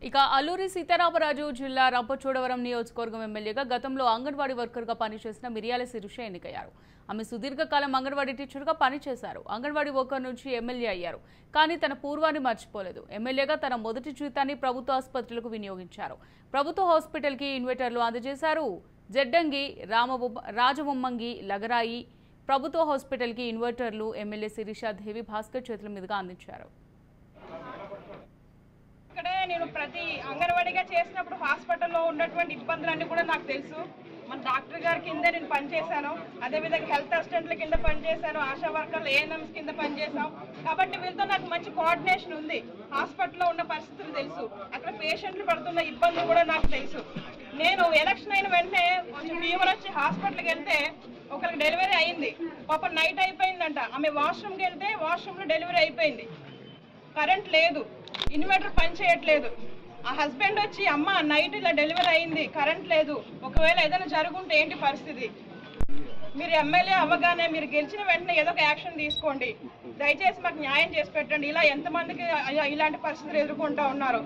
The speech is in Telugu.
ఇక అల్లూరి సీతారామరాజు జిల్లా రంపచోడవరం నియోజకవర్గం ఎమ్మెల్యేగా గతంలో అంగన్వాడీ వర్కర్గా పనిచేసిన మిరియాల శిరీష ఎన్నికయ్యారు. ఆమె సుదీర్ఘకాలం అంగన్వాడీ టీచర్గా పనిచేశారు. అంగన్వాడీ వర్కర్ నుంచి ఎమ్మెల్యే అయ్యారు. కానీ తన పూర్వాన్ని మర్చిపోలేదు. ఎమ్మెల్యేగా తన మొదటి జీతాన్ని ప్రభుత్వ ఆసుపత్రులకు వినియోగించారు. ప్రభుత్వ హాస్పిటల్కి ఇన్వర్టర్లు అందజేశారు. జడ్డంగి, రాజవొమ్మంగి, లగరాయి ప్రభుత్వ హాస్పిటల్కి ఇన్వర్టర్లు ఎమ్మెల్యే శిరీష దేవి భాస్కర్ చేతుల మీదుగా అందించారు. నేను ప్రతి అంగన్వాడీగా చేసినప్పుడు హాస్పిటల్లో ఉన్నటువంటి ఇబ్బందులన్నీ కూడా నాకు తెలుసు. మన డాక్టర్ గారి కింద నేను పనిచేశాను. అదేవిధంగా హెల్త్ అసిస్టెంట్ల కింద పనిచేశాను. ఆశా వర్కర్లు, ఏఎన్ఎంస్ కింద పనిచేశాం. కాబట్టి వీళ్ళతో నాకు మంచి కోఆర్డినేషన్ ఉంది. హాస్పిటల్లో ఉన్న పరిస్థితులు తెలుసు. అక్కడ పేషెంట్లు పడుతున్న ఇబ్బందులు కూడా నాకు తెలుసు. నేను ఎలక్షన్ అయిన వెంటనే కొంచెం ఫీవర్ వచ్చి హాస్పిటల్కి వెళ్తే ఒకరికి డెలివరీ అయింది. పాపం నైట్ అయిపోయిందంట. ఆమె వాష్రూమ్కి వెళ్తే వాష్రూమ్లో డెలివరీ అయిపోయింది. కరెంట్ లేదు, ఇన్వర్టర్ పని చేయట్లేదు. ఆ హస్బెండ్ వచ్చి అమ్మ నైట్ ఇలా డెలివరీ అయింది, కరెంట్ లేదు, ఒకవేళ ఏదైనా జరుగుంటే ఏంటి పరిస్థితి? మీరు ఎమ్మెల్యే అవ్వగానే మీరు గెలిచిన వెంటనే ఏదో ఒక యాక్షన్ తీసుకోండి. దయచేసి మాకు న్యాయం చేసి పెట్టండి. ఇలా ఎంతమందికి ఇలాంటి పరిస్థితులు ఎదుర్కొంటూ ఉన్నారు.